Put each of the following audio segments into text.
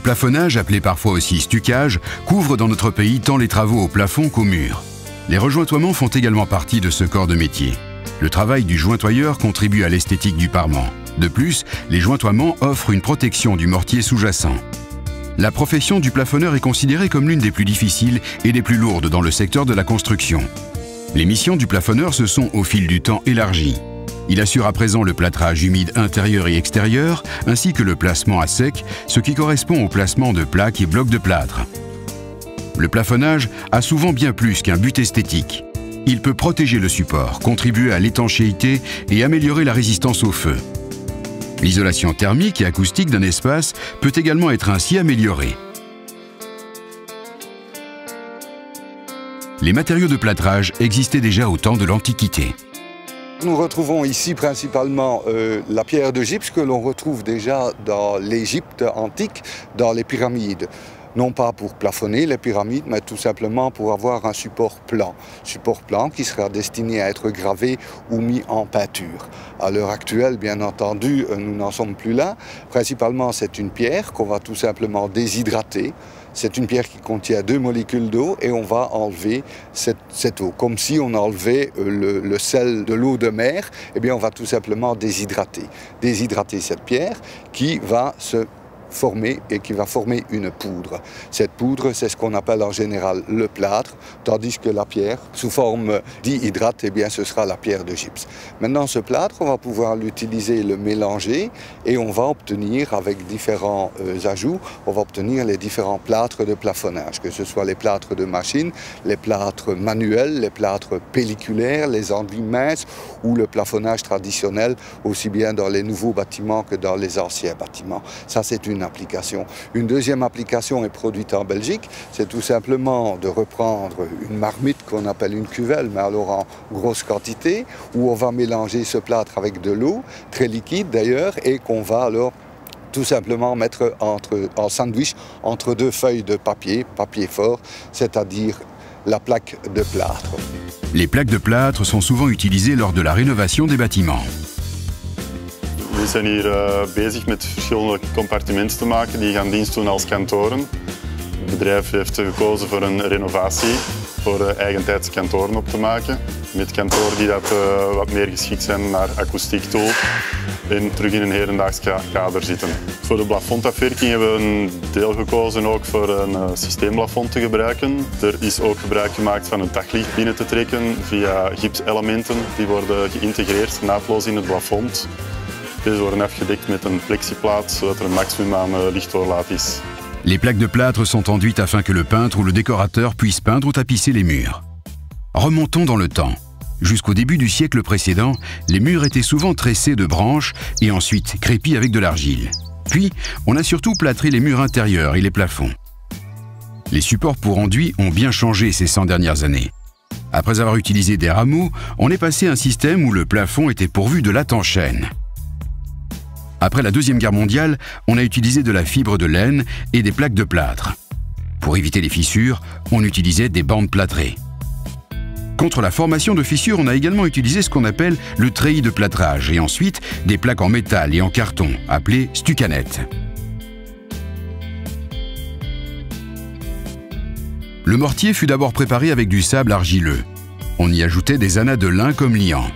plafonnage, appelé parfois aussi stuccage, couvre dans notre pays tant les travaux au plafond qu'au mur. Les rejointoiements font également partie de ce corps de métier. Le travail du jointoyeur contribue à l'esthétique du parement. De plus, les jointoiements offrent une protection du mortier sous-jacent. La profession du plafonneur est considérée comme l'une des plus difficiles et des plus lourdes dans le secteur de la construction. Les missions du plafonneur se sont au fil du temps élargies. Il assure à présent le plâtrage humide intérieur et extérieur, ainsi que le placement à sec, ce qui correspond au placement de plaques et blocs de plâtre. Le plafonnage a souvent bien plus qu'un but esthétique. Il peut protéger le support, contribuer à l'étanchéité et améliorer la résistance au feu. L'isolation thermique et acoustique d'un espace peut également être ainsi améliorée. Les matériaux de plâtrage existaient déjà au temps de l'Antiquité. Nous retrouvons ici principalement la pierre de gypse que l'on retrouve déjà dans l'Égypte antique, dans les pyramides. Non pas pour plafonner les pyramides, mais tout simplement pour avoir un support plan qui sera destiné à être gravé ou mis en peinture. À l'heure actuelle, bien entendu, nous n'en sommes plus là. Principalement, c'est une pierre qu'on va tout simplement déshydrater. C'est une pierre qui contient 2 molécules d'eau et on va enlever cette eau. Comme si on enlevait le sel de l'eau de mer, eh bien on va tout simplement déshydrater. Déshydrater cette pierre qui va se former et qui va former une poudre. Cette poudre, c'est ce qu'on appelle en général le plâtre, tandis que la pierre, sous forme dihydrate, eh bien, ce sera la pierre de gypse. Maintenant, ce plâtre, on va pouvoir l'utiliser, le mélanger, et on va obtenir, avec différents ajouts, on va obtenir les différents plâtres de plafonnage, que ce soit les plâtres de machine, les plâtres manuels, les plâtres pelliculaires, les enduits minces ou le plafonnage traditionnel, aussi bien dans les nouveaux bâtiments que dans les anciens bâtiments. Ça, c'est une application. Une deuxième application est produite en Belgique, c'est tout simplement de reprendre une marmite qu'on appelle une cuvelle, mais alors en grosse quantité, où on va mélanger ce plâtre avec de l'eau, très liquide d'ailleurs, et qu'on va alors tout simplement mettre en sandwich entre 2 feuilles de papier fort, c'est-à-dire la plaque de plâtre. Les plaques de plâtre sont souvent utilisées lors de la rénovation des bâtiments. We zijn hier bezig met verschillende compartimenten te maken die gaan dienst doen als kantoren. Het bedrijf heeft gekozen voor een renovatie, voor eigentijds kantoren op te maken. Met kantoren die wat meer geschikt zijn naar akoestiek toe en terug in een hedendaags kader zitten. Voor de plafondafwerking hebben we een deel gekozen ook voor een systeemplafond te gebruiken. Er is ook gebruik gemaakt van een daglicht binnen te trekken via gipselementen die worden geïntegreerd naadloos in het plafond. Deze worden afgedekt met een plexiplaat, zodat er een maximum aan lichtdoorlaat is. Les plaques de plâtre sont enduites afin que le peintre ou le décorateur puisse peindre ou tapisser les murs. Remontons dans le temps. Jusqu'au début du siècle précédent, les murs étaient souvent tressés de branches et ensuite crépis avec de l'argile. Puis, on a surtout plâtré les murs intérieurs et les plafonds. Les supports pour enduit ont bien changé ces 100 dernières années. Après avoir utilisé des rameaux, on est passé à un système où le plafond était pourvu de lattes en chêne. Après la Deuxième Guerre mondiale, on a utilisé de la fibre de laine et des plaques de plâtre. Pour éviter les fissures, on utilisait des bandes plâtrées. Contre la formation de fissures, on a également utilisé ce qu'on appelle le treillis de plâtrage et ensuite des plaques en métal et en carton, appelées stucanettes. Le mortier fut d'abord préparé avec du sable argileux. On y ajoutait des anas de lin comme liant.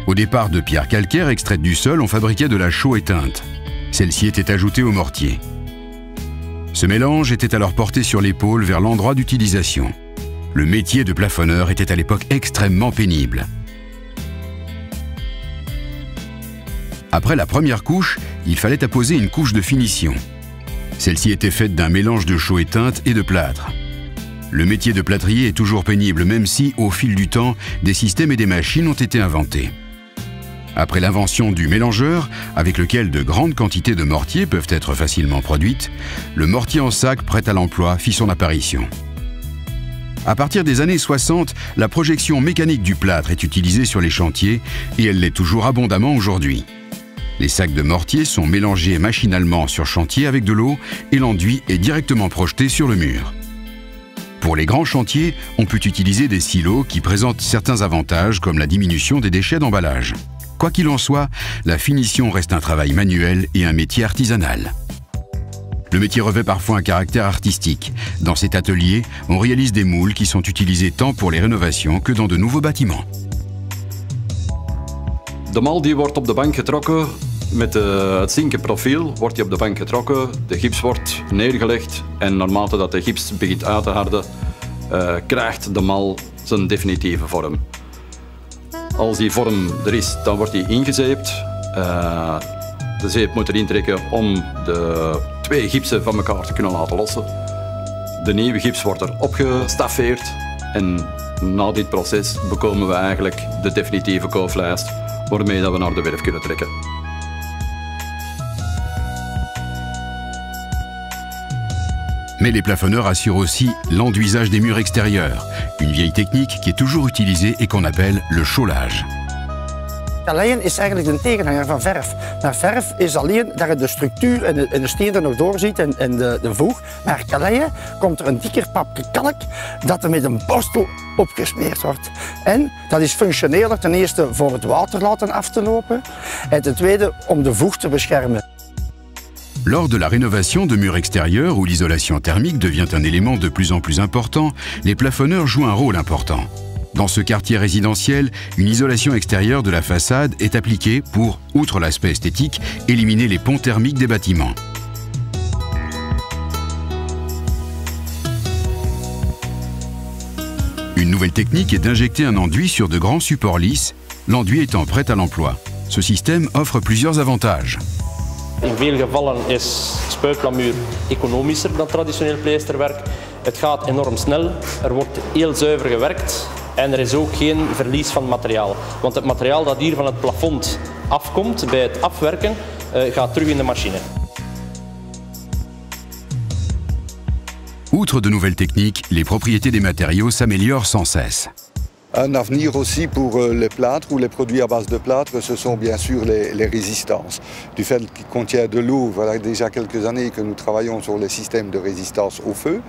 Au départ de pierres calcaires extraites du sol, on fabriquait de la chaux éteinte. Celle-ci était ajoutée au mortier. Ce mélange était alors porté sur l'épaule vers l'endroit d'utilisation. Le métier de plafonneur était à l'époque extrêmement pénible. Après la première couche, il fallait apposer une couche de finition. Celle-ci était faite d'un mélange de chaux éteinte et de plâtre. Le métier de plâtrier est toujours pénible, même si, au fil du temps, des systèmes et des machines ont été inventés. Après l'invention du mélangeur, avec lequel de grandes quantités de mortier peuvent être facilement produites, le mortier en sac prêt à l'emploi fit son apparition. À partir des années 60, la projection mécanique du plâtre est utilisée sur les chantiers et elle l'est toujours abondamment aujourd'hui. Les sacs de mortier sont mélangés machinalement sur chantier avec de l'eau et l'enduit est directement projeté sur le mur. Pour les grands chantiers, on peut utiliser des silos qui présentent certains avantages comme la diminution des déchets d'emballage. Quoi qu'il en soit, la finition reste un travail manuel et un métier artisanal. Le métier revêt parfois un caractère artistique. Dans cet atelier, on réalise des moules qui sont utilisés tant pour les rénovations que dans de nouveaux bâtiments. De mal die wordt op de bank getrokken. Met het zinkenprofiel wordt die op de bank getrokken. De gips wordt neergelegd en naarmate dat de gips begint uit te harden, krijgt de mal zijn definitieve vorm. Als die vorm er is, dan wordt die ingezeept. De zeep moet erin trekken om de twee gipsen van elkaar te kunnen laten lossen. De nieuwe gips wordt er opgestaffeerd en na dit proces bekomen we eigenlijk de definitieve kooflijst waarmee we naar de werf kunnen trekken. Mais les plafonneurs assurent aussi l'enduisage des murs extérieurs, une vieille technique qui est toujours utilisée et qu'on appelle le chaulage. Kaleien is eigenlijk de tegenhanger van verf. Maar verf is alleen dat je de structuur en de steen er nog doorziet en de voeg. Maar kaleien komt er een dikker papje kalk dat er met een borstel opgesmeerd wordt. En dat is functioneler ten eerste voor het water laten af te lopen en ten tweede om de voeg te beschermen. Lors de la rénovation de murs extérieurs où l'isolation thermique devient un élément de plus en plus important, les plafonneurs jouent un rôle important. Dans ce quartier résidentiel, une isolation extérieure de la façade est appliquée pour, outre l'aspect esthétique, éliminer les ponts thermiques des bâtiments. Une nouvelle technique est d'injecter un enduit sur de grands supports lisses, l'enduit étant prêt à l'emploi. Ce système offre plusieurs avantages. In veel gevallen is spuitplamuur economischer dan traditioneel pleisterwerk. Het gaat enorm snel, er wordt heel zuiver gewerkt en er is ook geen verlies van materiaal. Want het materiaal dat hier van het plafond afkomt bij het afwerken gaat terug in de machine. Outre de nouvelles techniques, les propriétés des matériaux s'améliorent sans cesse. Un avenir aussi pour les plâtres ou les produits à base de plâtre, ce sont bien sûr les résistances. Du fait qu'il contient de l'eau, voilà déjà quelques années que nous travaillons sur les systèmes de résistance au feu.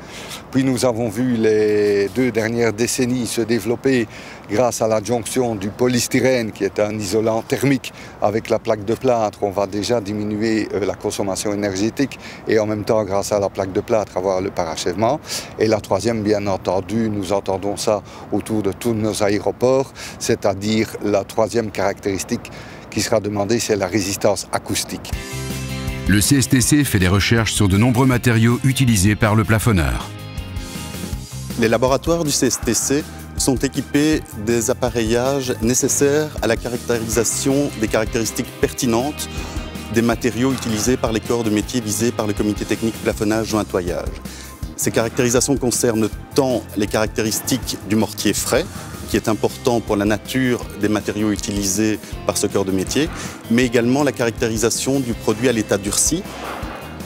Puis nous avons vu les 2 dernières décennies se développer grâce à l'adjonction du polystyrène qui est un isolant thermique avec la plaque de plâtre. On va déjà diminuer la consommation énergétique et en même temps grâce à la plaque de plâtre avoir le parachèvement. Et la troisième, bien entendu, nous entendons ça autour de tous nos aéroports, c'est-à-dire la troisième caractéristique qui sera demandée, c'est la résistance acoustique. Le CSTC fait des recherches sur de nombreux matériaux utilisés par le plafonneur. Les laboratoires du CSTC sont équipés des appareillages nécessaires à la caractérisation des caractéristiques pertinentes des matériaux utilisés par les corps de métier visés par le comité technique plafonnage-jointoyage. Ces caractérisations concernent tant les caractéristiques du mortier frais, qui est important pour la nature des matériaux utilisés par ce corps de métier, mais également la caractérisation du produit à l'état durci.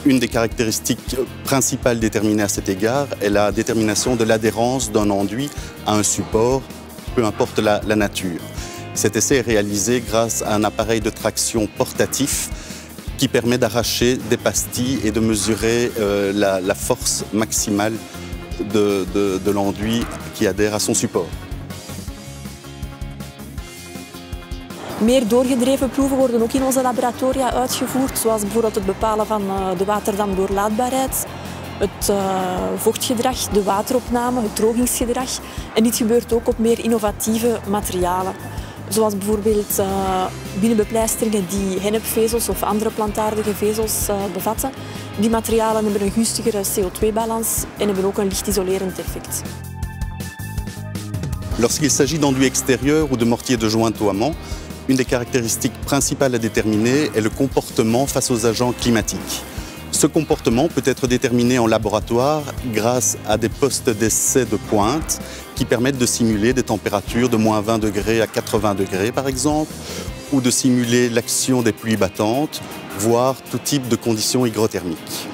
Une des caractéristiques principales déterminées à cet égard est la détermination de l'adhérence d'un enduit à un support, peu importe la nature. Cet essai est réalisé grâce à un appareil de traction portatif qui permet d'arracher des pastilles et de mesurer la force maximale de l'enduit qui adhère à son support. Meer doorgedreven proeven worden ook in onze laboratoria uitgevoerd, zoals bijvoorbeeld het bepalen van de waterdamdoorlaatbaarheid, het vochtgedrag, de wateropname, het drogingsgedrag. En dit gebeurt ook op meer innovatieve materialen. Zoals bijvoorbeeld binnenbepleisteringen die hennepvezels of andere plantaardige vezels bevatten. Die materialen hebben een gunstigere CO2-balans en hebben ook een licht isolerend effect. Lorsqu'il s'agit d'enduits extérieurs ou de mortiers de jointoiement, une des caractéristiques principales à déterminer est le comportement face aux agents climatiques. Ce comportement peut être déterminé en laboratoire grâce à des postes d'essai de pointe qui permettent de simuler des températures de moins 20 degrés à 80 degrés par exemple, ou de simuler l'action des pluies battantes, voire tout type de conditions hygrothermiques.